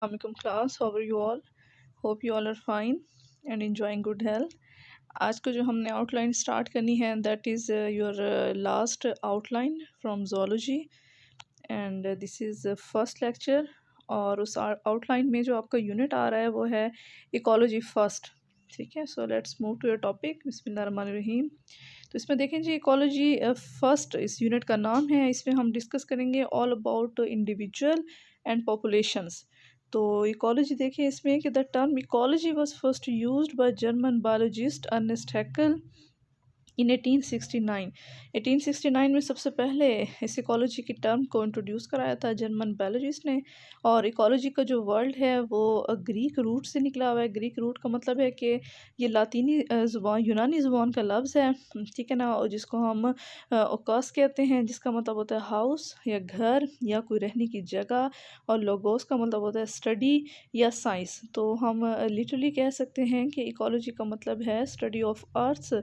Assalamualaikum class, how are you all? Hope you all are fine and enjoying good health. आज को जो हमने outline start करनी है that is your last outline from zoology and this is first lecture. और उस outline में जो आपका यूनिट आ रहा है वो है इकोलॉजी फर्स्ट। ठीक है, so let's move to your topic. बिस्मिल्लाहिर्रहमानिर्रहीम। तो इसमें देखें जी, इकोलॉजी फर्स्ट इस यूनिट का नाम है। इसमें हम डिस्कस करेंगे all about individual and populations. तो इकोलॉजी देखिए इसमें कि the term ecology was first used by German biologist Ernst Haeckel in 1869। 1869 में सबसे पहले इस इकोलॉजी की टर्म को इंट्रोड्यूस कराया था जर्मन बायोलॉजिस्ट ने। और इकोलॉजी का जो वर्ड है वो ग्रीक रूट से निकला हुआ है। ग्रीक रूट का मतलब है कि ये लातीनी ज़ुबान, यूनानी ज़ुबान का लफ्ज़ है, ठीक है ना, और जिसको हम ओकास कहते हैं, जिसका मतलब होता है हाउस या घर या कोई रहने की जगह। और लोगोस का मतलब होता है स्टडी या साइंस। तो हम लिटरली कह सकते हैं कि इकोलॉजी का मतलब है study of earth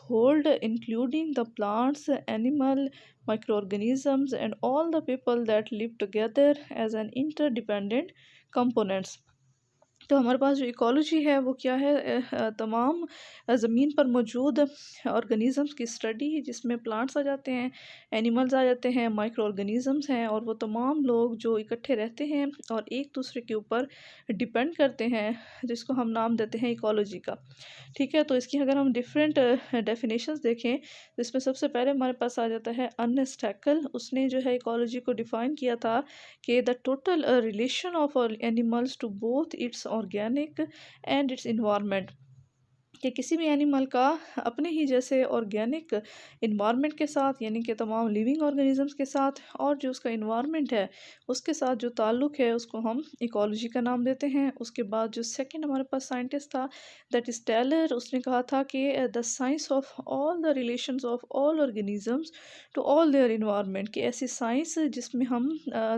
household, including the plants, animal, microorganisms and all the people that live together as an interdependent components। तो हमारे पास जो इकोलॉजी है वो क्या है, तमाम ज़मीन पर मौजूद ऑर्गेनिज़म्स की स्टडी, जिसमें प्लांट्स आ जाते हैं, एनिमल्स आ जाते हैं, माइक्रो ऑर्गेनिज़म्स हैं, और वो तमाम लोग जो इकट्ठे रहते हैं और एक दूसरे के ऊपर डिपेंड करते हैं, जिसको हम नाम देते हैं इकोलॉजी का। ठीक है, तो इसकी अगर हम डिफरेंट डेफिनेशंस देखें तो इसमें सबसे पहले हमारे पास आ जाता है अर्नेस्ट हैक्ल। उसने जो है इकोलॉजी को डिफ़ाइन किया था कि the total relation of animals to both its organic and its environment, कि किसी भी एनिमल का अपने ही जैसे ऑर्गेनिक इन्वायरमेंट के साथ, यानी कि तमाम लिविंग ऑर्गेनिजम्स के साथ, और जो उसका इन्वायरमेंट है उसके साथ जो ताल्लुक़ है उसको हम इकोलॉजी का नाम देते हैं। उसके बाद जो सेकंड हमारे पास साइंटिस्ट था दैट इज़ टेलर। उसने कहा था कि the science of all the relations of all organisms to all their environment, कि ऐसी साइंस जिसमें हम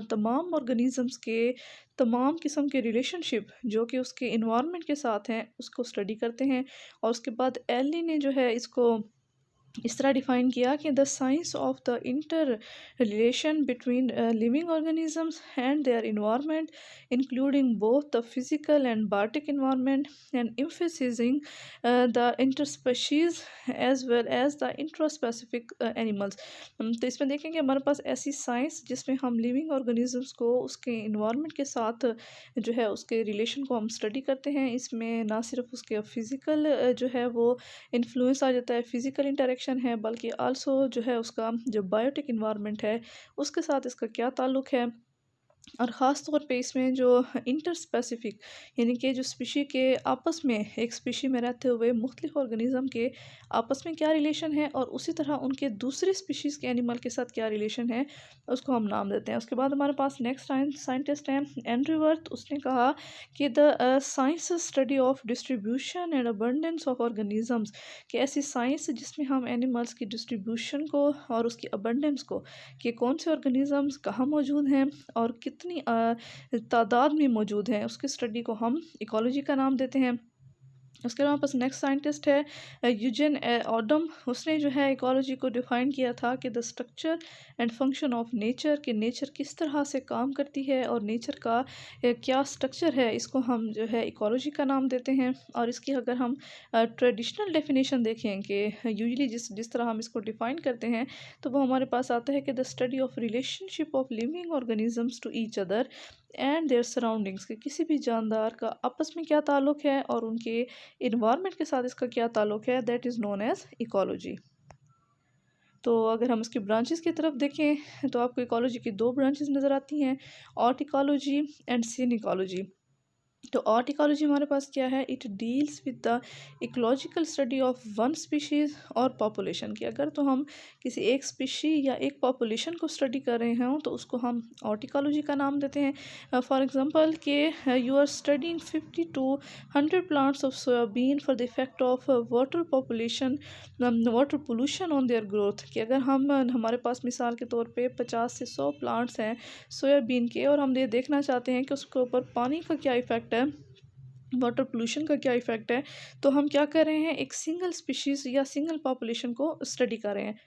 तमाम ऑर्गेनिजम्स के तमाम किस्म के रिलेशनशिप जो कि उसके इन्वायरमेंट के साथ हैं उसको स्टडी करते हैं। और उसके बाद एली ने जो है इसको इस तरह डिफाइन किया कि the science of the inter relation between living organisms and their environment, including both the physical and biotic environment, and emphasizing the interspecies as well as the intraspecific animals. तो इसमें देखें कि हमारे पास ऐसी साइंस जिसमें हम लिविंग ऑर्गेनिजम्स को उसके इन्वायरमेंट के साथ जो है उसके रिलेशन को हम स्टडी करते हैं। इसमें ना सिर्फ उसके फिज़िकल जो है वो इन्फ्लुएंस आ जाता है, फिज़िकल इंटरेक्शन है, बल्कि आल्सो जो है उसका जो बायोटिक इन्वायरमेंट है उसके साथ इसका क्या ताल्लुक़ है। और ख़ास तौर पे इसमें जो इंटर स्पेसिफिक, यानी कि जो स्पीशी के आपस में, एक स्पीशी में रहते हुए मुख्तलिफ ऑर्गेनिज़म के आपस में क्या रिलेशन है, और उसी तरह उनके दूसरे स्पीशीज़ के एनिमल के साथ क्या रिलेशन है, उसको हम नाम देते हैं। उसके बाद हमारे पास नेक्स्ट साइंटिस्ट हैं एंड्रयू वर्थ। उसने कहा कि the science study of distribution and abundance of organisms, कि ऐसी साइंस जिसमें हम एनिमल्स की डिस्ट्रीब्यूशन को और उसकी अबंडेंस को, कि कौन से ऑर्गेनिज़म्स कहाँ मौजूद हैं और कितनी तादाद में मौजूद हैं, उसकी स्टडी को हम इकोलॉजी का नाम देते हैं। उसके अलावा पास नेक्स्ट साइंटिस्ट है यूजेन ऑडम। उसने जो है इकोलॉजी को डिफ़ाइन किया था कि the structure and function of nature, कि नेचर किस तरह से काम करती है और नेचर का क्या स्ट्रक्चर है, इसको हम जो है इकोलॉजी का नाम देते हैं। और इसकी अगर हम ट्रेडिशनल डेफिनेशन देखें कि यूजली जिस जिस तरह हम इसको डिफ़ाइन करते हैं, तो वो हमारे पास आता है कि the study of relationship of living organisms to each other and their surroundings, कि किसी भी जानदार का आपस में क्या ताल्लुक़ है और उनके इन्वायरमेंट के साथ इसका क्या ताल्लुक़ है, that is known as ecology. तो अगर हम इसकी ब्रांचेस की तरफ देखें तो आपको इकोलॉजी की दो ब्रांचेस नज़र आती हैं, aut ecology and syn ecology. तो आर्ट इकोलॉजी हमारे पास क्या है, it deals with the ecological study of one species और पॉपुलेशन की। अगर तो हम किसी एक स्पीशी या एक पॉपुलेशन को स्टडी कर रहे हों तो उसको हम आर्ट इकोलॉजी का नाम देते हैं। फॉर एग्जांपल कि you are studying 50 to 100 plants of soybean for the effect of water population, water pollution on their growth, कि अगर हम हमारे पास मिसाल के तौर पे 50 से 100 प्लांट्स हैं सोयाबीन के, और हम ये देखना चाहते हैं कि उसके ऊपर पानी का क्या इफ़ेक्ट है, वाटर पोल्यूशन का क्या इफ़ेक्ट है, तो हम क्या कर रहे हैं, एक सिंगल स्पीशीज़ या सिंगल पॉपुलेशन को स्टडी कर रहे हैं।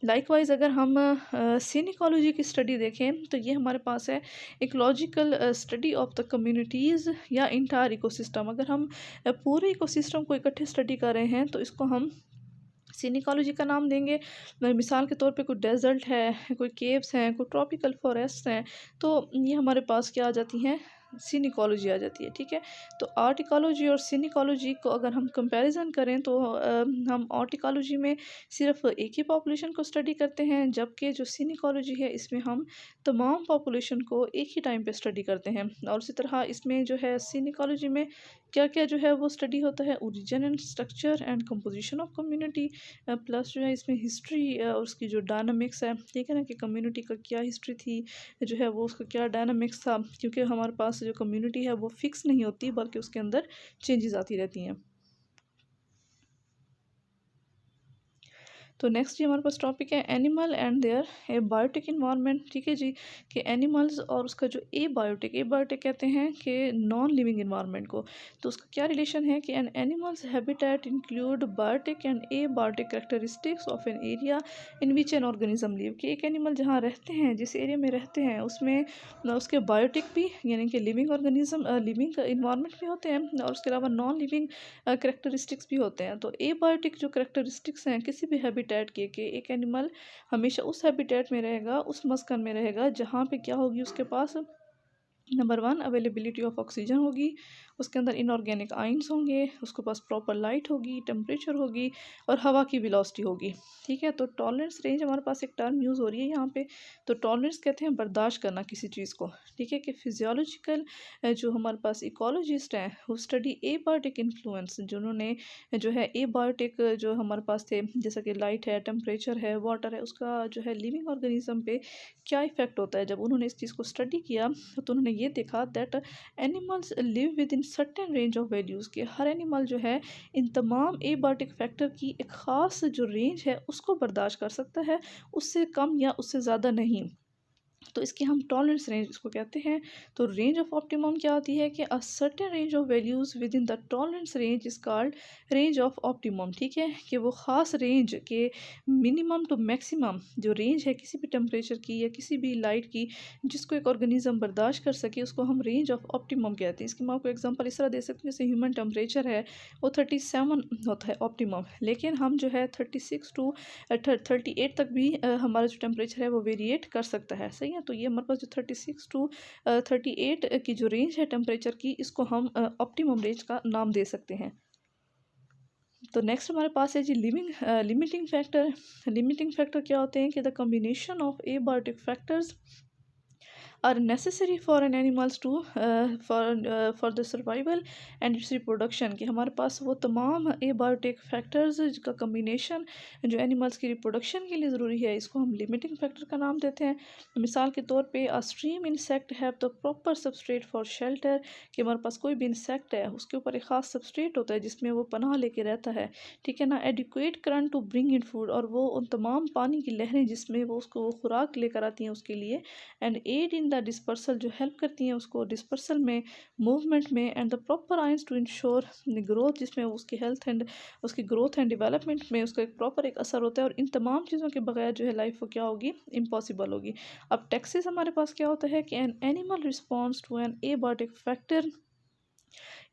लाइकवाइज अगर हम सिनिकोलॉजी की स्टडी देखें तो ये हमारे पास है ecological study of the communities या इंटायर इकोसिस्टम। अगर हम पूरे इकोसिस्टम को इकट्ठे स्टडी कर रहे हैं तो इसको हम सिनिकोलॉजी का नाम देंगे। मिसाल के तौर पे कोई डेजर्ट है, कोई केव्स हैं, कोई ट्रॉपिकल फॉरेस्ट हैं, तो ये हमारे पास क्या आ जाती हैं, सिनिकोलॉजी आ जाती है। ठीक है, तो आर्ट इकोलॉजी और सिनिकोलॉजी को अगर हम कंपैरिजन करें तो हम आर्ट इकोलॉजी में सिर्फ एक ही पॉपुलेशन को स्टडी करते हैं, जबकि जो सिनिकोलॉजी है इसमें हम तमाम पॉपुलेशन को एक ही टाइम पे स्टडी करते हैं। और उसी तरह इसमें जो है सिनिकोलॉजी में क्या क्या जो है वो स्टडी होता है, origin and structure and composition of community, plus जो है इसमें हिस्ट्री और उसकी जो डायनामिक्स है, ठीक है ना, कि कम्युनिटी का क्या हिस्ट्री थी, जो है वो उसका क्या डायनामिक्स था, क्योंकि हमारे पास जो कम्युनिटी है वो फिक्स नहीं होती बल्कि उसके अंदर चेंजेस आती रहती हैं। तो नेक्स्ट जी हमारे पास टॉपिक है animal and their abiotic environment. ठीक है जी, कि एनिमल्स और उसका जो ए बायोटिक कहते हैं कि नॉन लिविंग इन्वायरमेंट को। तो उसका क्या रिलेशन है कि an animal's habitat include biotic and abiotic characteristics of an area in which an organism live. कि एक एनिमल जहाँ रहते हैं, जिस एरिया में रहते हैं, उसमें उसके बायोटिक भी यानी कि लिविंग ऑर्गेनिज्म लिविंग इन्वायरमेंट भी होते हैं और उसके अलावा नॉन लिविंग करेक्टरिस्टिक्स भी होते हैं। तो ए बायोटिक जो करेक्टरिस्टिक्स हैं किसी भी हैबिटेट के, कि एक एनिमल हमेशा उस हैबिटेट में रहेगा, उस मस्कन में रहेगा जहाँ पे क्या होगी, उसके पास नंबर 1 अवेलेबिलिटी ऑफ ऑक्सीजन होगी, उसके अंदर इनऑर्गेनिक आइंस होंगे, उसके पास प्रॉपर लाइट होगी, टेम्परेचर होगी और हवा की वेलोसिटी होगी। ठीक है, तो टॉलरेंस रेंज हमारे पास एक टर्म यूज़ हो रही है यहाँ पे। तो टॉलरेंस कहते हैं बर्दाश्त करना किसी चीज़ को। ठीक है, कि फिजियोलॉजिकल जो हमारे पास इकोलॉजिस्ट हैं वो स्टडी ए बायोटिक इन्फ्लुएंस, जिन्होंने जो है ए बायोटिक जो हमारे पास थे, जैसा कि लाइट है, टेम्परेचर है, वाटर है, उसका जो है लिविंग ऑर्गेनिज्म पे क्या इफ़ेक्ट होता है। जब उन्होंने इस चीज़ को स्टडी किया तो उन्होंने ये देखा that animals live with in certain range of values, के हर एनिमल जो है इन तमाम एबायोटिक फैक्टर की एक ख़ास जो रेंज है उसको बर्दाश्त कर सकता है, उससे कम या उससे ज़्यादा नहीं। तो इसकी हम टॉलरेंस रेंज इसको कहते हैं। तो रेंज ऑफ ऑप्टिमम क्या होती है कि a certain range of values with in the tolerance range is called range of optimum. ठीक है, कि वो ख़ास रेंज के मिनिमम टू मैक्सिमम जो रेंज है किसी भी टेम्परेचर की या किसी भी लाइट की, जिसको एक ऑर्गेनिज्म बर्दाश्त कर सके, उसको हम रेंज ऑफ ऑप्टिमम कहते हैं। इसकी मैं आपको एग्जांपल इस तरह दे सकती हूँ, जैसे ह्यूमन टेम्परेचर है वो 37 होता है ऑप्टिमम, लेकिन हम जो है 36 टू 38 तक भी हमारा जो टेम्परेचर है वो वेरिएट कर सकता है। सही है, तो ये हमारे पास जो 36 टू 38 की जो रेंज है टेम्परेचर की, इसको हम ऑप्टिमम रेंज का नाम दे सकते हैं। तो नेक्स्ट हमारे पास है जी लिमिटिंग फैक्टर। लिमिटिंग फैक्टर क्या होते हैं कि the combination of abiotic factors are necessary for an animals to for the survival and its reproduction। कि हमारे पास वो तमाम एबायोटिक फैक्टर्स का कम्बिनेशन जो एनिमल्स की रिप्रोडक्शन के लिए ज़रूरी है, इसको हम लिमिटिंग फैक्टर का नाम देते हैं। मिसाल के तौर पे a stream insect have the proper substrate for shelter, कि हमारे पास कोई भी इंसेक्ट है उसके ऊपर एक ख़ास सबस्ट्रेट होता है जिसमें वो पनाह लेके रहता है। ठीक है ना, adequate current to bring in food, और वो उन तमाम पानी की लहरें जिसमें वो उसको खुराक लेकर आती हैं उसके लिए, and aid in the dispersal, जो हेल्प करती हैं उसको डिस्पर्सल में, मूवमेंट में, and the proper ions to ensure growth, जिसमें उसकी हेल्थ एंड उसकी ग्रोथ एंड डेवलपमेंट में उसका एक प्रॉपर एक असर होता है। और इन तमाम चीज़ों के बगैर जो है लाइफ वो क्या होगी, इम्पॉसिबल होगी। अब टैक्सेस हमारे पास क्या होता है कि an animal response to an abiotic factor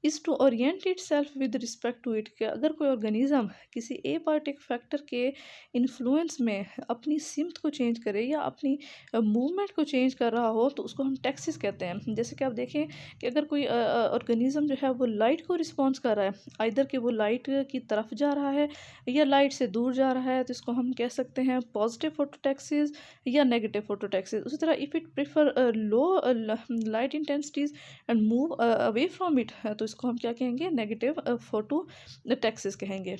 is to orient itself with respect to it, कि अगर कोई ऑर्गेनिज़म किसी एबायोटिक फैक्टर के इन्फ्लुएंस में अपनी सिमत को चेंज करे या अपनी मूवमेंट को चेंज कर रहा हो तो उसको हम टैक्सिस कहते हैं। जैसे कि आप देखें कि अगर कोई ऑर्गेनिज़म जो है वो लाइट को रिस्पॉन्स कर रहा है, आइदर कि वो लाइट की तरफ जा रहा है या लाइट से दूर जा रहा है, तो इसको हम कह सकते हैं पॉजिटिव फोटोटैक्सिस या नेगेटिव फोटोटैक्सिस। उसी तरह if it prefer low light intensities and move away from it, तो इसको हम क्या कहेंगे, नेगेटिव फोटो टैक्सिस कहेंगे।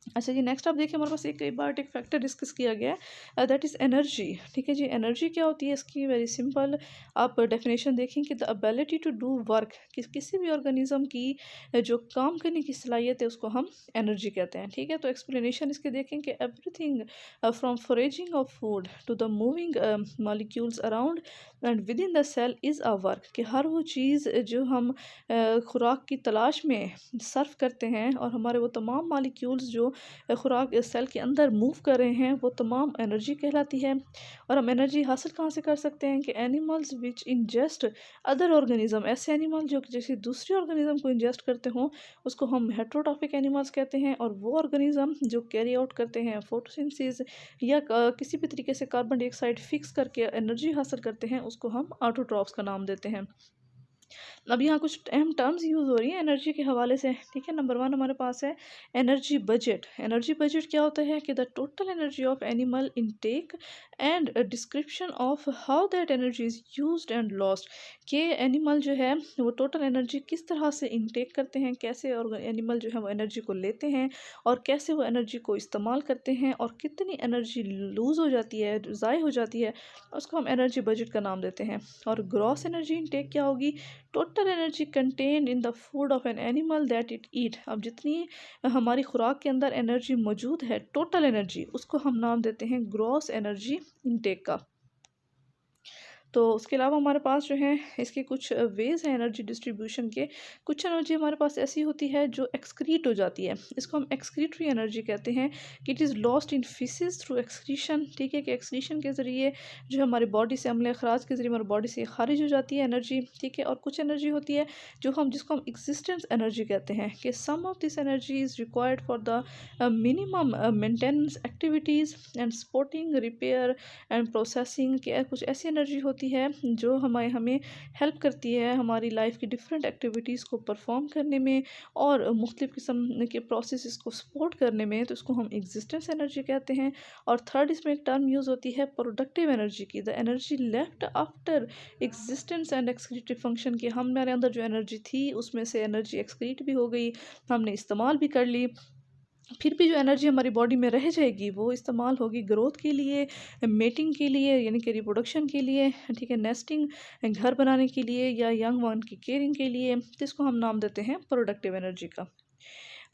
अच्छा जी, नेक्स्ट आप देखिए हमारे पास एक एबायोटिक फैक्टर डिस्कस किया गया है, दैट इज़ एनर्जी। ठीक है जी, एनर्जी क्या होती है इसकी, वेरी सिंपल आप डेफिनेशन देखें कि the ability to do work, किसी भी ऑर्गेनिज्म की जो काम करने की सलाहियत है उसको हम एनर्जी कहते हैं। ठीक है, तो एक्सप्लेनेशन इसके देखें कि everything from foraging of food to the moving molecules around and within the cell is a work, कि हर वो चीज़ जो हम खुराक की तलाश में सर्व करते हैं और हमारे वो तमाम मॉलिक्यूल्स जो खुराक सेल के अंदर मूव कर रहे हैं वो तमाम एनर्जी कहलाती है। और हम एनर्जी हासिल कहाँ से कर सकते हैं कि animals which ingest other organism, ऐसे एनिमल जो कि जैसे दूसरे ऑर्गेनिज्म को इंजेस्ट करते हों उसको हम हेट्रोट्रॉफिक एनिमल्स कहते हैं। और वो ऑर्गेनिज्म जो कैरी आउट करते हैं फोटोसिंथेसिस या किसी भी तरीके से कार्बन डाइऑक्साइड फिक्स करके एनर्जी हासिल करते हैं उसको हम ऑटोट्रॉफ्स का नाम देते हैं। अब यहाँ कुछ अहम टर्म्स यूज़ हो रही हैं एनर्जी के हवाले से, ठीक है। नंबर 1 हमारे पास है एनर्जी बजट। एनर्जी बजट क्या होता है कि the total energy of animal intake and description of how that energy is used and lost. कि एनिमल जो है वो टोटल एनर्जी किस तरह से इनटेक करते हैं, कैसे और एनिमल जो है वो एनर्जी को लेते हैं और कैसे वो एनर्जी को इस्तेमाल करते हैं और कितनी एनर्जी लूज़ हो जाती है, ज़ाय हो जाती है, उसको हम एनर्जी बजट का नाम देते हैं। और ग्रॉस एनर्जी इनटेक क्या होगी? Total energy contained in the food of an animal that it ईट। अब जितनी हमारी खुराक के अंदर एनर्जी मौजूद है, टोटल एनर्जी, उसको हम नाम देते हैं ग्रॉस एनर्जी इनटेक का। तो उसके अलावा हमारे पास जो है इसके कुछ वेज़ हैं एनर्जी डिस्ट्रीब्यूशन के। कुछ एनर्जी हमारे पास ऐसी होती है जो एक्सक्रीट हो जाती है, इसको हम एक्सक्रीटरी एनर्जी कहते हैं कि it is lost in faeces through excretion, ठीक है। कि एक्सक्रीशन के ज़रिए जो हमारी बॉडी से अम्ल अखराज के ज़रिए हमारी बॉडी से खारिज हो जाती है एनर्जी, ठीक है। और कुछ एनर्जी होती है जिसको हम एग्जिस्टेंस एनर्जी कहते हैं कि some of this energy is required for the minimum maintenance activities and supporting repair and processing. के कुछ ऐसी एनर्जी होती है जो हमें हेल्प करती है हमारी लाइफ की डिफरेंट एक्टिविटीज़ को परफॉर्म करने में और मुख्तलिफ़ किस्म के प्रोसेस को सपोर्ट करने में, तो इसको हम एग्जिस्टेंस एनर्जी कहते हैं। और थर्ड इसमें एक टर्म यूज़ होती है प्रोडक्टिव एनर्जी की, the energy left after existence and excretive function की। हमारे अंदर जो एनर्जी थी उसमें से एनर्जी एक्सक्रीट भी हो गई, हमने इस्तेमाल भी कर ली, फिर भी जो एनर्जी हमारी बॉडी में रह जाएगी वो इस्तेमाल होगी ग्रोथ के लिए, मेटिंग के लिए यानी कि रिप्रोडक्शन के लिए, ठीक है, नेस्टिंग, घर बनाने के लिए या यंग वन की केयरिंग के लिए, जिसको हम नाम देते हैं प्रोडक्टिव एनर्जी का।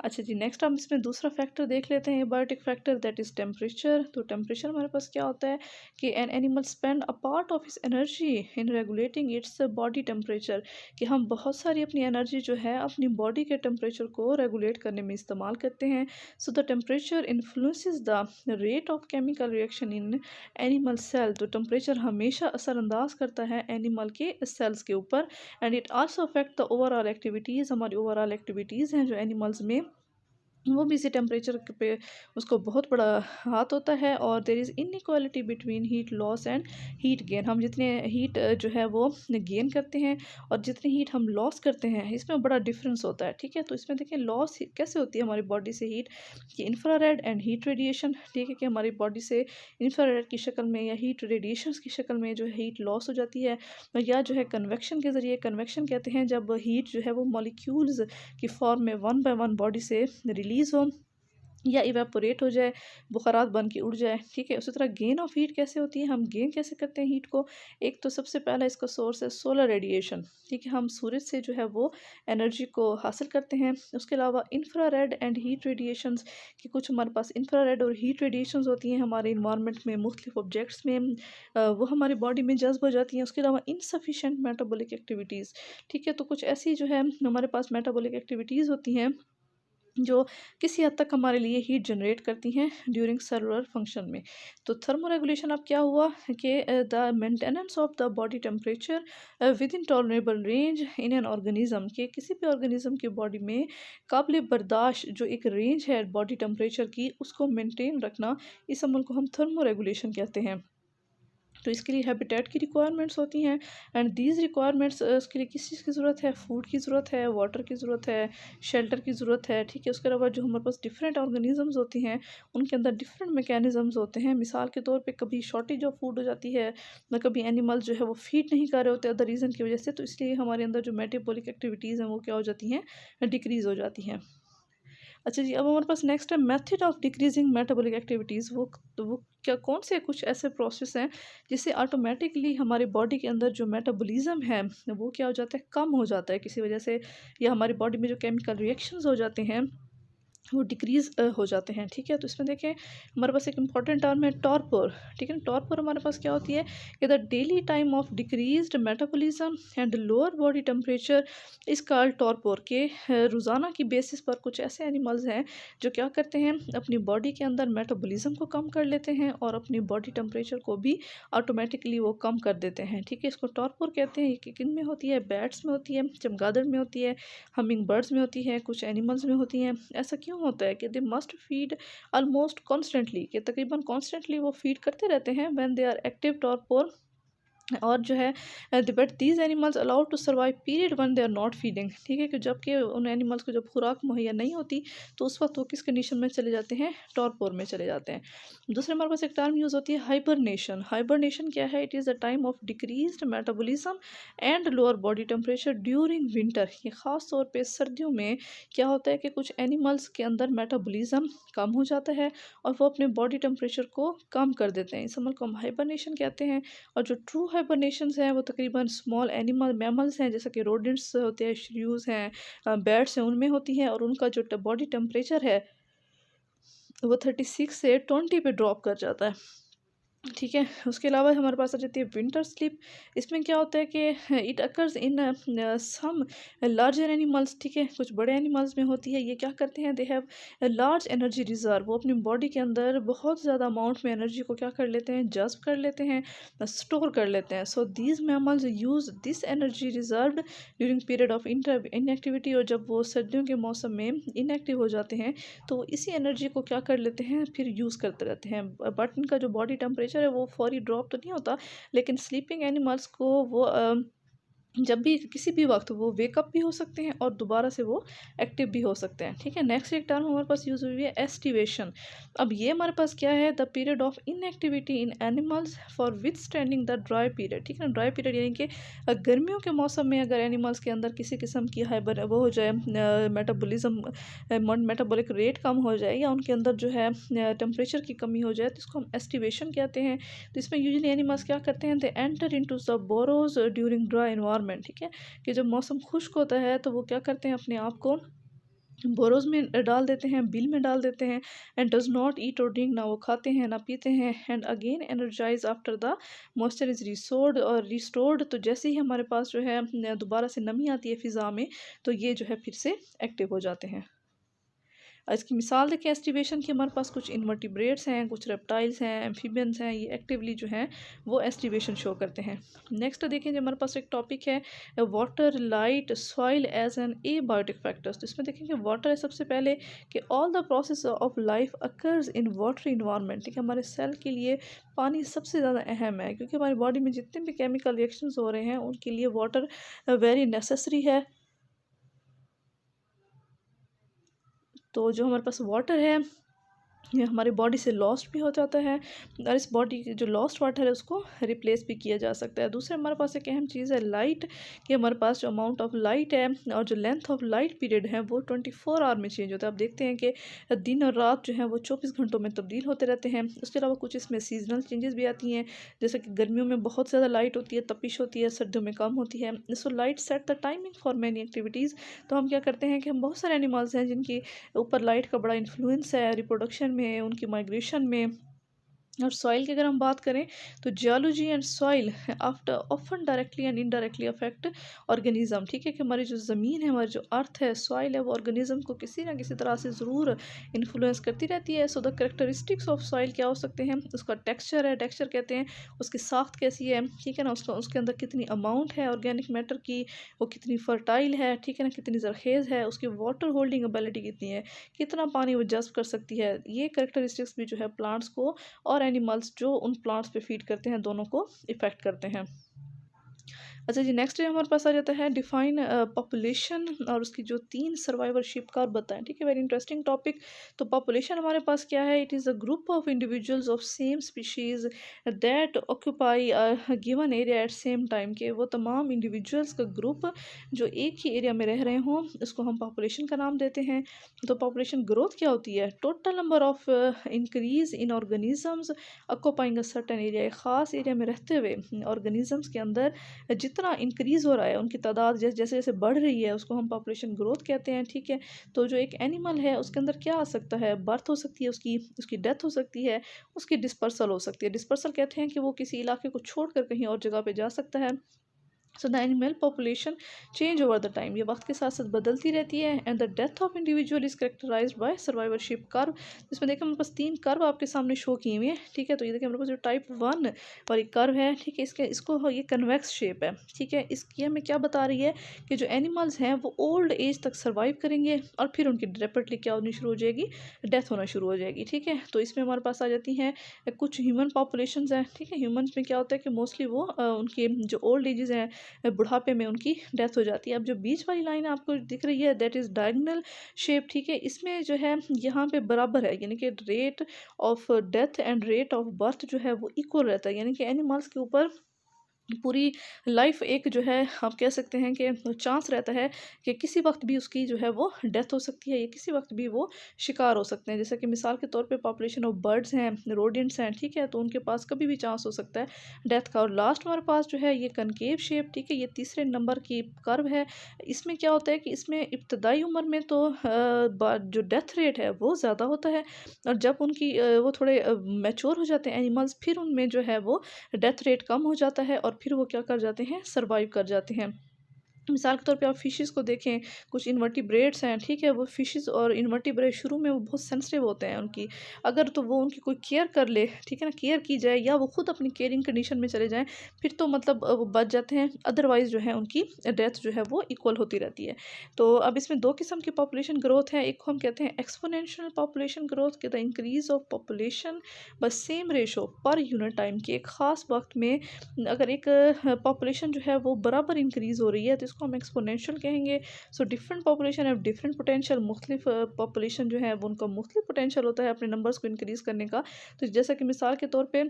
अच्छा जी, नेक्स्ट हम इसमें दूसरा फैक्टर देख लेते हैं, abiotic factor, that is temperature. तो टेम्परेचर हमारे पास क्या होता है कि an animal spend a part of its energy in regulating its body temperature. कि हम बहुत सारी अपनी एनर्जी जो है अपनी बॉडी के टेम्परेचर को रेगुलेट करने में इस्तेमाल करते हैं। So the temperature influences the rate of chemical reaction in animal cell. तो टेम्परेचर हमेशा असरअंदाज करता है एनिमल के सेल्स के ऊपर। And it also affect the overall activities, हमारी ओवरऑल एक्टिविटीज़ हैं जो एनिमल्स में, वो भी इसी टेम्परेचर पे उसको बहुत बड़ा हाथ होता है। और there is inequality between heat loss and heat gain. हम जितने हीट जो है वो गेन करते हैं और जितनी हीट हम लॉस करते हैं इसमें बड़ा डिफरेंस होता है, ठीक है। तो इसमें देखें लॉस कैसे होती है हमारी बॉडी से हीट, कि इंफ्रारेड एंड हीट रेडिएशन, ठीक है। कि हमारी बॉडी से इंफ्रारेड की शक्ल में या हीट रेडिएशंस की शक्ल में जो है हीट लॉस हो जाती है, या जो है कन्वेक्शन के ज़रिए, कन्वेक्शन कहते हैं जब हीट जो है वो मॉलिक्यूल्स की फॉर्म में वन बाय वन बॉडी से रिलीज़ हो या इवेपोरेट हो जाए, बुखारात बन के उड़ जाए, ठीक है। उसी तरह गेन ऑफ हीट कैसे होती है, हम गेन कैसे करते हैं हीट को? एक तो सबसे पहला इसका सोर्स है सोलर रेडिएशन, ठीक है। हम सूरज से जो है वो एनर्जी को हासिल करते हैं। उसके अलावा इंफ्रारेड एंड हीट रेडिएशंस की कुछ हमारे पास इंफ्रारेड और हीट रेडिएशंस होती हैं हमारे इन्वायरमेंट में, मुख्तलिफ ऑब्जेक्ट्स में, वो हमारी बॉडी में जज्ब हो जाती हैं। उसके अलावा इनसफिशेंट मेटाबॉलिक एक्टिविटीज़, ठीक है। तो कुछ ऐसी जो है हमारे पास मेटाबॉलिक एक्टिविटीज़ होती हैं जो किसी हद तक हमारे लिए हीट जनरेट करती हैं ड्यूरिंग सेलुलर फंक्शन में। तो थर्मोरेगुलेशन अब क्या हुआ कि the maintenance of the body temperature with in tolerable range in an organism, के किसी भी ऑर्गेनिज्म की बॉडी में काबिल बर्दाश्त जो एक रेंज है बॉडी टेम्परेचर की उसको मेंटेन रखना, इस अमल को हम थर्मोरेगुलेशन कहते हैं। तो इसके लिए हैबिटेट की रिक्वायरमेंट्स होती हैं। एंड दीज रिक्वायरमेंट्स उसके लिए किस चीज़ की ज़रूरत है? फूड की ज़रूरत है, वाटर की ज़रूरत है, शेल्टर की ज़रूरत है, ठीक है। उसके अलावा जो हमारे पास डिफरेंट ऑर्गेनिजम्स होती हैं उनके अंदर डिफरेंट मैकेनिज़म्स होते हैं। मिसाल के तौर पे कभी शॉर्टेज ऑफ फूड हो जाती है, ना कभी एनिमल जो है वो फीड नहीं कर रहे होते अदर रीज़न की वजह से, तो इसलिए हमारे अंदर जो मेटाबॉलिक एक्टिविटीज़ हैं वो क्या हो जाती हैं, डिक्रीज़ हो जाती हैं। अच्छा जी, अब हमारे पास नेक्स्ट है method of decreasing metabolic activities. वो क्या कौन से कुछ ऐसे प्रोसेस हैं जिससे ऑटोमेटिकली हमारी बॉडी के अंदर जो मेटाबॉलिज्म है वो क्या हो जाता है, कम हो जाता है किसी वजह से, या हमारी बॉडी में जो केमिकल रिएक्शंस हो जाते हैं वो डिक्रीज़ हो जाते हैं, ठीक है। तो इसमें देखें हमारे पास एक इंपॉर्टेंट टर्म है टॉर्पोर, ठीक है ना। टॉर्पोर हमारे पास क्या होती है कि the daily time of decreased metabolism and lower body temperature इस कॉल्ड टॉर्पोर के रोज़ाना की बेसिस पर कुछ ऐसे एनिमल्स हैं जो क्या करते हैं अपनी बॉडी के अंदर मेटाबॉलिज्म को कम कर लेते हैं और अपनी बॉडी टेम्परेचर को भी ऑटोमेटिकली वो कम कर देते हैं, ठीक है। इसको टॉर्पोर कहते हैं। ये किन में होती है, बैट्स में होती है, चमगादड़ में होती है, हमिंग बर्ड्स में होती है, कुछ एनिमल्स में होती हैं। ऐसा क्यों होता है कि they must feed almost constantly, कि तकरीबन कॉन्स्टेंटली वो फीड करते रहते हैं when they are active torpor. और जो है but these animals allowed to survive period when they are not feeding, ठीक है। कि जबकि उन एनिमल्स को जब खुराक मुहैया नहीं होती तो उस वक्त वो किस कंडीशन में चले जाते हैं, टॉर्पोर में चले जाते हैं। दूसरे हमारे पास एक टर्म यूज़ होती है हाइबरनेशन। हाइबरनेशन क्या है, it is the time of decreased metabolism and lower body temperature during winter. ये ख़ास तौर पे सर्दियों में क्या होता है कि कुछ एनिमल्स के अंदर मेटाबॉलिज्म कम हो जाता है और वो अपने बॉडी टेम्परेचर को कम कर देते हैं। इस अमल को हम हाइबरनेशन कहते हैं। और जो ट्रू हाइबरनेशंस हैं वो तकरीबन स्मॉल एनिमल मैमल्स हैं, जैसे कि रोडेंट्स होते हैं, श्रीव्स हैं, बैट्स हैं, उनमें होती हैं। और उनका जो बॉडी टेम्परेचर है वो 36 से 20 पे ड्रॉप कर जाता है, ठीक है। उसके अलावा हमारे पास आ जाती है विंटर स्लीप। इसमें क्या होता है कि it occurs in some larger animals, ठीक है। कुछ बड़े एनिमल्स में होती है। ये क्या करते हैं, they have large energy reserve. वो अपनी बॉडी के अंदर बहुत ज़्यादा अमाउंट में एनर्जी को क्या कर लेते हैं, जज्ब कर लेते हैं, स्टोर कर लेते हैं। So these mammals use this energy reserved during period of inactivity. और जब वो सर्दियों के मौसम में इनएक्टिव हो जाते हैं तो इसी एनर्जी को क्या कर लेते हैं, फिर यूज़ करते रहते हैं। बट इनका जो बॉडी टेम्परेचर है वो फौरी ड्रॉप तो नहीं होता, लेकिन स्लीपिंग एनिमल्स को वो जब भी किसी भी वक्त वो वेकअप भी हो सकते हैं और दोबारा से वो एक्टिव भी हो सकते हैं, ठीक है। नेक्स्ट एक टर्म हमारे पास यूज़ हुई है एस्टिवेशन। अब ये हमारे पास क्या है, the period of inactivity in animals for with standing the dry period, ठीक है ना। ड्राई पीरियड यानी कि गर्मियों के मौसम में अगर एनिमल्स के अंदर किसी किस्म की हाइबर वो हो जाए, मेटाबॉलिज्म मेटाबॉलिक रेट कम हो जाए या उनके अंदर जो है टेम्परेचर की कमी हो जाए तो इसको हम एस्टिवेशन कहते हैं। तो इसमें यूजली एनिमल्स क्या करते हैं, they enter into the borrows during dry environment, ठीक है। कि जब मौसम खुश्क होता है तो वो क्या करते हैं, अपने आप को बोरोज में डाल देते हैं, बिल में डाल देते हैं। एंड डज नॉट ईट और ड्रिंक, ना वो खाते हैं ना पीते हैं। And again energize after the moisture is resorbed और रिस्टोर्ड। तो जैसे ही हमारे पास जो है दोबारा से नमी आती है फ़िज़ा में तो ये जो है फिर से एक्टिव हो जाते हैं। इसकी मिसाल देखें एस्टिवेशन की, हमारे पास कुछ इन्वर्टिब्रेट्स हैं, कुछ रेप्टाइल्स हैं, एम्फीबियंस हैं, ये एक्टिवली जो हैं वो एस्टिवेशन शो करते हैं। नेक्स्ट देखें जो हमारे पास एक टॉपिक है water, light, soil as an abiotic factors. तो इसमें देखेंगे वाटर है सबसे पहले कि all the process of life occurs in water environment, ठीक है। हमारे सेल के लिए पानी सबसे ज़्यादा अहम है क्योंकि हमारी बॉडी में जितने भी केमिकल रिएक्शंस हो रहे हैं उनके लिए वाटर वेरी नेसेसरी है। तो जो हमारे पास वाटर है ये हमारी बॉडी से लॉस्ट भी हो जाता है और इस बॉडी की जो लॉस्ट वाटर है उसको रिप्लेस भी किया जा सकता है। दूसरे हमारे पास एक अहम चीज़ है लाइट, कि हमारे पास जो अमाउंट ऑफ लाइट है और जो लेंथ ऑफ लाइट पीरियड है वो 24 आवर में चेंज होता है। आप देखते हैं कि दिन और रात जो है वो 24 घंटों में तब्दील होते रहते हैं। उसके अलावा कुछ इसमें सीजनल चेंजेस भी आती हैं, जैसे कि गर्मियों में बहुत ज़्यादा लाइट होती है, तपिश होती है, सर्दियों में कम होती है। So light set the timing for many activities. तो हम क्या करते हैं कि हम बहुत सारे एनिमल्स हैं जिनकी ऊपर लाइट का बड़ा इन्फ्लुएंस है रिप्रोडक्शन में, उनकी माइग्रेशन में। और सॉइल की अगर हम बात करें तो geology and soil after often directly and indirectly affect organism, ठीक है। कि हमारी जो ज़मीन है, हमारी जो अर्थ है, सॉइल है, वो ऑर्गेनिज्म को किसी ना किसी तरह से ज़रूर इन्फ्लुएंस करती रहती है। So the characteristics of soil क्या हो सकते हैं, उसका टेक्सचर है, टेक्सचर कहते हैं उसकी साख्त कैसी है, ठीक है ना। उसका उसके अंदर कितनी अमाउंट है ऑर्गेनिक मैटर की, वो कितनी फर्टाइल है, ठीक है ना, कितनी जरखेज़ है, उसकी वाटर होल्डिंग एबिलिटी कितनी है, कितना पानी वो जज्ब कर सकती है। ये करेक्टरिस्टिक्स भी जो है प्लांट्स को और एनिमल्स जो उन प्लांट्स पे फीड करते हैं दोनों को इफ़ेक्ट करते हैं। अच्छा जी, नेक्स्ट हमारे पास आ जाता है डिफाइन पॉपुलेशन और उसकी जो 3 सर्वाइवरशिप का बताएं, ठीक है। Very interesting topic. तो पॉपुलेशन हमारे पास क्या है, it is a group of individuals of same species that occupy given area at same time, के वो तमाम इंडिविजुअल्स का ग्रुप जो एक ही एरिया में रह रहे हों उसको हम पॉपुलेशन का नाम देते हैं। तो पॉपुलेशन ग्रोथ क्या होती है, total number of increase in organisms occupying a certain area, एक ख़ास एरिया में रहते हुए ऑर्गेनिजम्स के अंदर जितना इंक्रीज़ हो रहा है उनकी तादाद जैसे जैसे जैसे बढ़ रही है उसको हम पॉपुलेशन ग्रोथ कहते हैं, ठीक है। तो जो एक एनिमल है उसके अंदर क्या आ सकता है, बर्थ हो सकती है उसकी, उसकी डेथ हो सकती है, उसकी डिस्पर्सल हो सकती है। डिस्पर्सल कहते हैं कि वो किसी इलाके को छोड़कर कहीं और जगह पे जा सकता है। So the animal population change over the time, ये वक्त के साथ साथ बदलती रहती है। And the death of individual is characterised by survivorship curve. इसमें देखें मेरे पास 3 कर्व आपके सामने शो किए हुए हैं, ठीक है। तो ये देखें मेरे पास जो टाइप 1 और एक कर्व है, ठीक है। इसको ये कन्वेक्स शेप है, ठीक है। इसकी हमें क्या बता रही है कि जो एनिमल्स हैं वो ओल्ड एज तक सर्वाइव करेंगे और फिर उनकी रैपिडली क्या होनी शुरू हो जाएगी, डेथ होना शुरू हो जाएगी, ठीक है। तो इसमें हमारे पास आ जाती हैं कुछ ह्यूमन पॉपुलेशन हैं, ठीक है। ह्यूमन्स में क्या होता है कि मोस्टली वो उनके जो ओल्ड एजेस हैं बुढ़ापे में उनकी डेथ हो जाती है। अब जो बीच वाली लाइन आपको दिख रही है दैट इज़ डायगोनल शेप, ठीक है। इसमें जो है यहाँ पे बराबर है, यानी कि rate of death and rate of birth जो है वो इक्वल रहता है, यानी कि एनिमल्स के ऊपर पूरी लाइफ एक जो है आप कह सकते हैं कि चांस रहता है कि किसी वक्त भी उसकी जो है वो डेथ हो सकती है या किसी वक्त भी वो शिकार हो सकते हैं। जैसे कि मिसाल के तौर पे पॉपुलेशन ऑफ बर्ड्स हैं, रोडेंट्स हैं, ठीक है। तो उनके पास कभी भी चांस हो सकता है डेथ का। और लास्ट हमारे पास जो है ये कनकेव शेप, ठीक है, ये तीसरे नंबर की कर्व है। इसमें क्या होता है कि इसमें इब्तदाई उम्र में तो जो डेथ रेट है वो ज़्यादा होता है, और जब उनकी वो थोड़े मैच्योर हो जाते हैं एनिमल्स, फिर उनमें जो है वो डेथ रेट कम हो जाता है और फिर वो क्या कर जाते हैं, सर्वाइव कर जाते हैं। मिसाल के तौर पे आप फिशेस को देखें, कुछ इन्वर्टिब्रेट्स हैं, ठीक है। वो फिशेस और इन्वर्टिब्रेट शुरू में वो बहुत सेंसिटिव होते हैं उनकी, अगर तो वो उनकी कोई केयर कर ले, ठीक है ना, केयर की जाए या वो खुद अपनी केयरिंग कंडीशन में चले जाएं, फिर तो मतलब वो बच जाते हैं। अदरवाइज़ जो है उनकी डेथ जो है वो इक्वल होती रहती है। तो अब इसमें 2 किस्म की पॉपुलेशन ग्रोथ है। एक को हम कहते हैं एक्सपोनेंशियल पॉपुलेशन ग्रोथ, के द इंक्रीज ऑफ पॉपुलेशन बस same ratio per unit time, की एक ख़ास वक्त में अगर एक पॉपुलेशन जो है वो बराबर इंक्रीज़ हो रही है तो इसको हम एक्सपोनेंशियल कहेंगे। सो डिफरेंट पॉपुलेशन है डिफरेंट पोटेंशियल, मुख्तलिफ पॉपुलेशन जो है वो उनका मुख्तलिफ पोटेंशियल होता है अपने नंबर्स को इंक्रीज़ करने का। तो जैसा कि मिसाल के तौर पे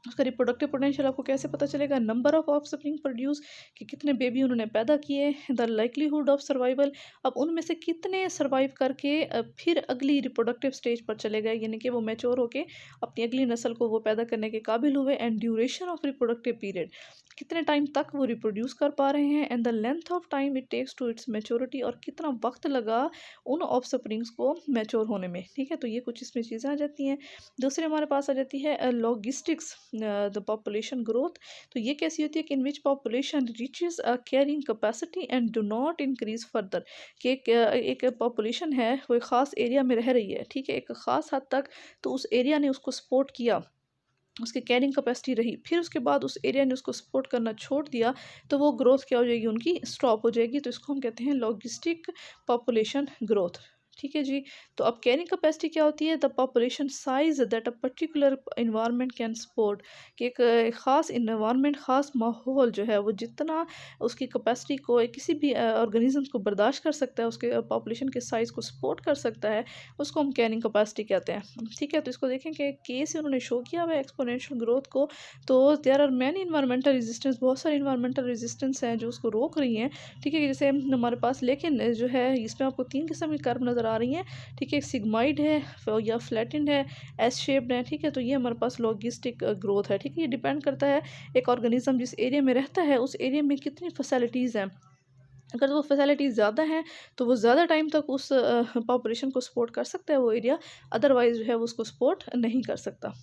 उसका रिप्रोडक्टिव पोटेंशियल आपको कैसे पता चलेगा, नंबर ऑफ ऑफस्प्रिंग प्रोड्यूस, कि कितने बेबी उन्होंने पैदा किए, द लाइकलीहुड ऑफ सर्वाइवल, अब उनमें से कितने सर्वाइव करके फिर अगली रिप्रोडक्टिव स्टेज पर चले गए, यानी कि वो मैच्योर होके अपनी अगली नस्ल को वो पैदा करने के काबिल हुए। And duration of reproductive period, कितने टाइम तक वो रिप्रोड्यूस कर पा रहे हैं। And the length of time it takes to its maturity, और कितना वक्त लगा उन ऑफस्प्रिंग्स को मैच्योर होने में, ठीक है। तो ये कुछ इसमें चीज़ें आ जाती हैं। दूसरे हमारे पास आ जाती है लॉजिस्टिक्स द पॉपुलेशन ग्रोथ। तो ये कैसी होती है कि in which population reaches a carrying capacity and do not increase further, कि एक पॉपुलेशन है वो एक ख़ास एरिया में रह रही है, ठीक है, एक ख़ास हद तक, तो उस एरिया ने उसको सपोर्ट किया, उसकी कैरिंग कैपेसिटी रही, फिर उसके बाद उस एरिया ने उसको सपोर्ट करना छोड़ दिया, तो वो ग्रोथ क्या हो जाएगी, उनकी स्टॉप हो जाएगी। तो इसको हम कहते हैं लॉजिस्टिक पॉपुलेशन ग्रोथ, ठीक है जी। तो अब कैरिंग कैपेसिटी क्या होती है, the population size that a particular environment can support, कि एक ख़ास इन्वायरमेंट, ख़ास माहौल जो है वो जितना उसकी कैपेसिटी को किसी भी ऑर्गेनिज्म को बर्दाश्त कर सकता है, उसके पॉपुलेशन के साइज़ को सपोर्ट कर सकता है, उसको हम कैरिंग कैपेसिटी कहते हैं, ठीक है। तो इसको देखें कि केस उन्होंने शो किया हुआ है एक्सपोनेंशियल ग्रोथ को। तो there are many environmental resistance, बहुत सारे इन्वायरमेंटल रेजिस्टेंस हैं जो उसको रोक रही हैं, ठीक है। जैसे हमारे पास, लेकिन जो है इसमें आपको 3 किस्म की कर्व नज़र आ रही हैं, ठीक है। सिग्माइड है या फ्लैटेंड है, एस शेप्ड है, ठीक है। तो ये हमारे पास लॉजिस्टिक ग्रोथ है, ठीक है। ये डिपेंड करता है एक ऑर्गेनिज्म जिस एरिया में रहता है उस एरिया में कितनी फैसिलिटीज़ हैं। अगर वो फैसिलिटीज़ ज़्यादा हैं तो वो ज़्यादा टाइम तक उस पॉपुलेशन को सपोर्ट कर सकता है वो एरिया, अदरवाइज़ जो है वो उसको सपोर्ट नहीं कर सकता,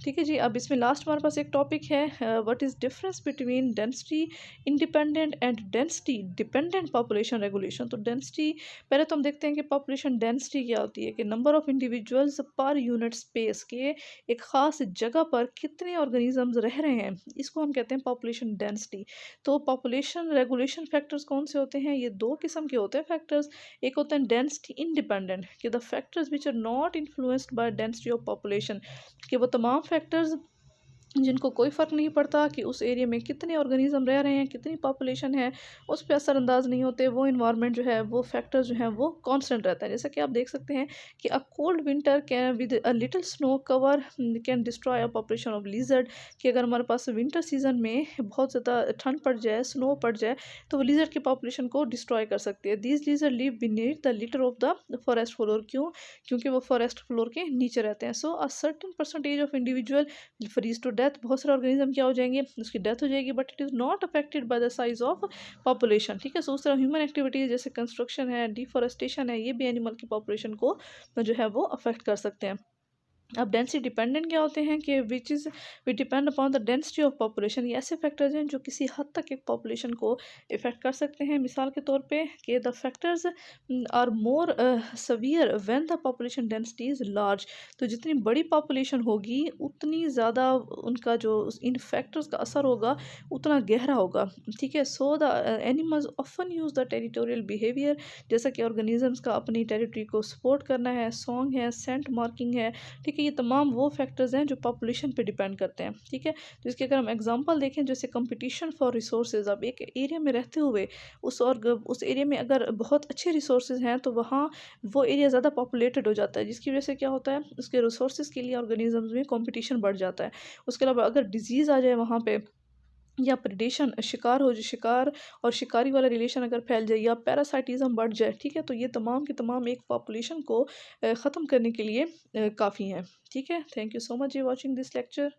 ठीक है जी। अब इसमें लास्ट हमारे पास एक टॉपिक है, what is difference between density independent and density dependent population regulation. तो डेंसिटी, पहले तो हम देखते हैं कि पॉपुलेशन डेंसिटी क्या होती है, कि number of individuals per unit space, के एक ख़ास जगह पर कितने ऑर्गेनिजम्स रह रहे हैं, इसको हम कहते हैं पॉपुलेशन डेंसिटी। तो पॉपुलेशन रेगुलेशन फैक्टर्स कौन से होते हैं, ये 2 किस्म के होते हैं फैक्टर्स। एक होता है डेंसिटी इंडिपेंडेंट, कि the factors which are not influenced by density of population, कि वो तमाम फैक्टर्स जिनको कोई फ़र्क नहीं पड़ता कि उस एरिया में कितने ऑर्गेनिज्म रह रहे हैं, कितनी पॉपुलेशन है, उस पे असरअंदाज नहीं होते। वो इन्वायरमेंट जो है, वो फैक्टर जो है वो कांस्टेंट रहता है। जैसा कि आप देख सकते हैं कि a cold winter can with a little snow cover can destroy a population of lizard, कि अगर हमारे पास विंटर सीजन में बहुत ज़्यादा ठंड पड़ जाए, स्नो पड़ जाए, तो वो लिजर्ड की पॉपुलेशन को डिस्ट्रॉय कर सकती है। These lizard live beneath the litter of the forest floor, क्योंकि वो फॉरेस्ट फ्लोर के नीचे रहते हैं। So a certain percentage of individual freeze to death, death, बहुत सारे ऑर्गेनिज्म क्या हो जाएंगे, उसकी डेथ हो जाएगी, but it is not affected by the size of population. ठीक है, सो उस तरह ह्यूमन एक्टिविटीज़ जैसे कंस्ट्रक्शन है, डिफॉरेस्टेशन है, ये भी एनिमल की पॉपुलेशन को जो है वो अफेक्ट कर सकते हैं। अब डेंसिटी डिपेंडेंट क्या होते हैं कि which is we depend upon the density of population. ये ऐसे फैक्टर्स हैं जो किसी हद तक एक पॉपुलेशन को इफ़ेक्ट कर सकते हैं। मिसाल के तौर पे कि the factors are more severe when the population density is large. तो जितनी बड़ी पॉपुलेशन होगी उतनी ज़्यादा उनका जो इन फैक्टर्स का असर होगा उतना गहरा होगा। ठीक है, so the animals often use the territorial behaviour, जैसा कि ऑर्गेनिजम्स का अपनी टेरिटरी को सपोर्ट करना है, सॉन्ग है, सेंट मार्किंग है। ठीक है, ये तमाम वो फैक्टर्स हैं जो पॉपुलेशन पे डिपेंड करते हैं। ठीक है, तो इसके अगर हम एग्जांपल देखें जैसे कंपटीशन फॉर रिसोर्सेज, अब एक एरिया में रहते हुए उस एरिया में अगर बहुत अच्छे रिसोर्सेज हैं तो वहाँ वो एरिया ज़्यादा पॉपुलेटेड हो जाता है, जिसकी वजह से क्या होता है, उसके रिसोर्सेज के लिए ऑर्गेनिजम्स में कंपटीशन बढ़ जाता है। उसके अलावा अगर डिजीज़ आ जाए वहाँ पे, या प्रेडेशन शिकार हो जाए, शिकार और शिकारी वाला रिलेशन अगर फैल जाए, या पैरासाइटिज्म बढ़ जाए, ठीक है, तो ये तमाम की तमाम एक पॉपुलेशन को ख़त्म करने के लिए काफ़ी हैं। ठीक है, thank you so much for watching this lecture.